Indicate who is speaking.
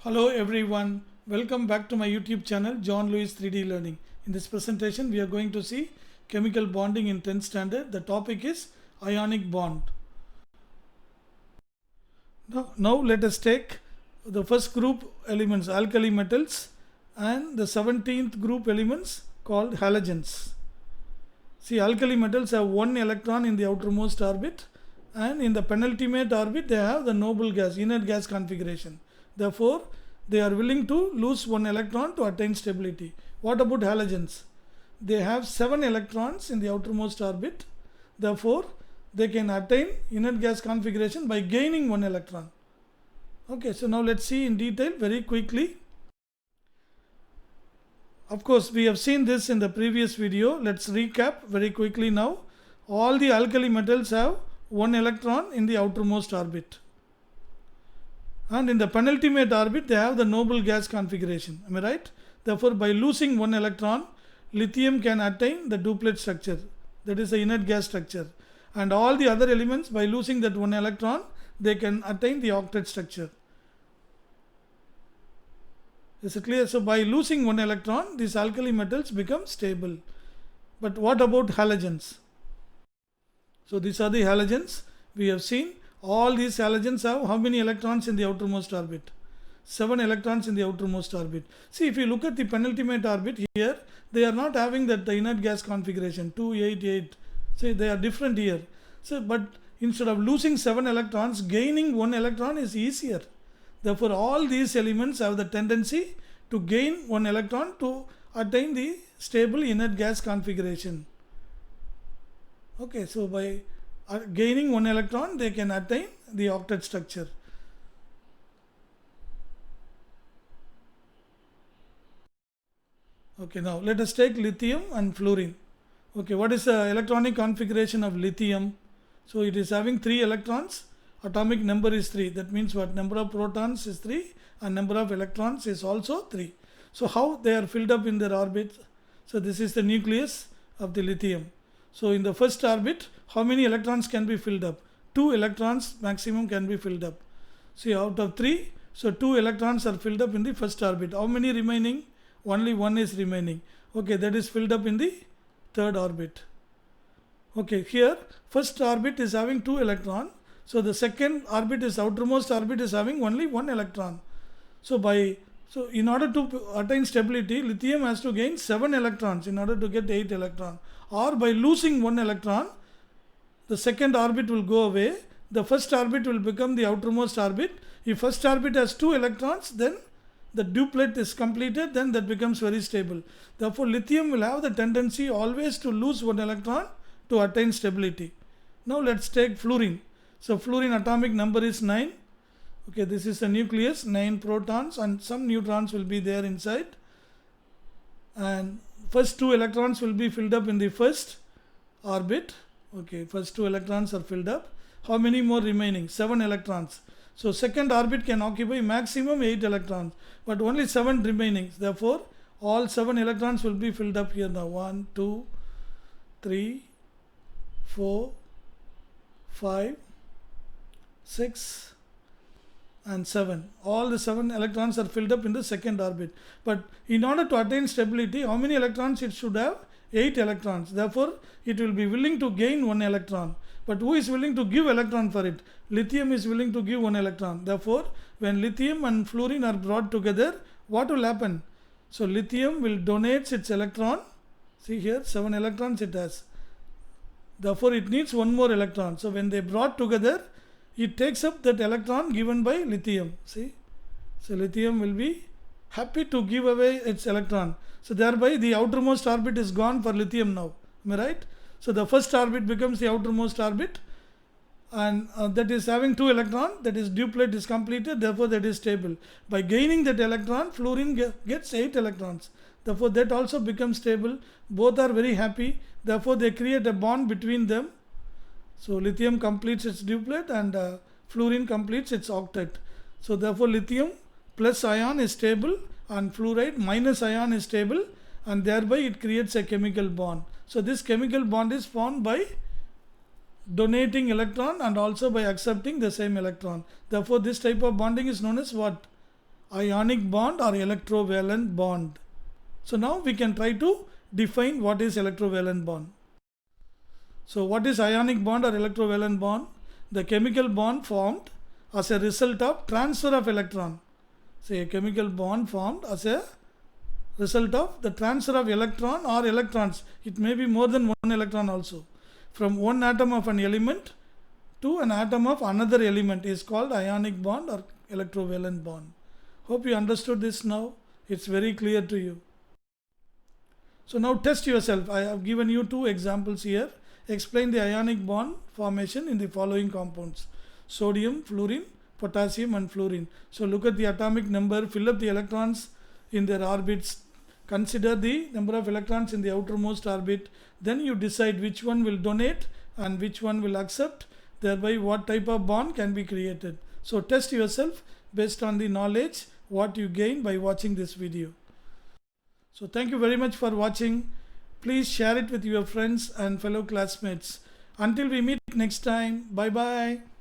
Speaker 1: Hello everyone, welcome back to my YouTube channel John Lewis 3D Learning. In this presentation we are going to see chemical bonding in 10th standard. The topic is ionic bond. Now let us take the first group elements, alkali metals, and the 17th group elements called halogens. See, alkali metals have one electron in the outermost orbit, and in the penultimate orbit they have the noble gas, inert gas configuration. Therefore, they are willing to lose one electron to attain stability. What about halogens? They have 7 electrons in the outermost orbit. Therefore, they can attain inert gas configuration by gaining one electron. Okay, so now let's see in detail very quickly. Of course, we have seen this in the previous video. Let's recap very quickly now. All the alkali metals have one electron in the outermost orbit. And in the penultimate orbit, they have the noble gas configuration. Am I right? Therefore, by losing one electron, lithium can attain the duplet structure. That is the inert gas structure. And all the other elements, by losing that one electron, they can attain the octet structure. Is it clear? So, by losing one electron, these alkali metals become stable. But what about halogens? So, these are the halogens we have seen. All these halogens have how many electrons in the outermost orbit? 7 electrons in the outermost orbit. See, if you look at the penultimate orbit here, they are not having that inert gas configuration 2, 8, 8. See, they are different here. So, but instead of losing 7 electrons, gaining 1 electron is easier. Therefore, all these elements have the tendency to gain 1 electron to attain the stable inert gas configuration. Okay, so by gaining 1 electron, they can attain the octet structure. Okay, now let us take lithium and fluorine. Okay, what is the electronic configuration of lithium? So it is having 3 electrons. Atomic number is 3. That means what? Number of protons is 3 and number of electrons is also 3. So how they are filled up in their orbit? So this is the nucleus of the lithium. So in the first orbit, how many electrons can be filled up? 2 electrons maximum can be filled up. See, out of 3, so 2 electrons are filled up in the first orbit. How many remaining? Only 1 is remaining. Okay, that is filled up in the third orbit. Okay, here first orbit is having 2 electrons. So the second orbit is outermost orbit is having only 1 electron. So in order to attain stability, lithium has to gain 7 electrons in order to get 8 electrons. Or by losing 1 electron, the second orbit will go away. The first orbit will become the outermost orbit. If first orbit has 2 electrons, then the duplet is completed, then that becomes very stable. Therefore, lithium will have the tendency always to lose 1 electron to attain stability. Now let's take fluorine. So fluorine atomic number is 9. Okay, this is the nucleus, 9 protons and some neutrons will be there inside. And first 2 electrons will be filled up in the first orbit. Okay, first 2 electrons are filled up. How many more remaining? 7 electrons. So second orbit can occupy maximum 8 electrons, but only 7 remaining. Therefore, all 7 electrons will be filled up here now. 1, 2, 3, 4, 5, 6, and 7. All the 7 electrons are filled up in the second orbit. But in order to attain stability, how many electrons it should have? 8 electrons. Therefore, it will be willing to gain 1 electron. But who is willing to give electron for it? Lithium is willing to give 1 electron. Therefore, when lithium and fluorine are brought together, what will happen? So lithium will donate its electron. See here, 7 electrons it has. Therefore, it needs 1 more electron. So when they brought together, it takes up that electron given by lithium. See, so lithium will be happy to give away its electron. So thereby the outermost orbit is gone for lithium now. Am I right? So the first orbit becomes the outermost orbit, and that is having 2 electrons. That is duplet is completed. Therefore that is stable. By gaining that electron, fluorine gets 8 electrons. Therefore that also becomes stable. Both are very happy. Therefore they create a bond between them. So lithium completes its duplet and fluorine completes its octet. So therefore lithium plus ion is stable and fluoride minus ion is stable, and thereby it creates a chemical bond. So this chemical bond is formed by donating electron and also by accepting the same electron. Therefore this type of bonding is known as what? ionic bond or electrovalent bond. So now we can try to define what is electrovalent bond. So what is ionic bond or electrovalent bond? The chemical bond formed as a result of transfer of electron. Say a chemical bond formed as a result of the transfer of electron or electrons. It may be more than one electron also. From one atom of an element to an atom of another element is called ionic bond or electrovalent bond. Hope you understood this now. It's very clear to you. So now test yourself. I have given you two examples here. Explain the ionic bond formation in the following compounds: sodium, fluorine, potassium and fluorine. So look at the atomic number, fill up the electrons in their orbits, consider the number of electrons in the outermost orbit, then you decide which one will donate and which one will accept, thereby what type of bond can be created. So test yourself based on the knowledge what you gain by watching this video. So thank you very much for watching. Please share it with your friends and fellow classmates. Until we meet next time, bye bye.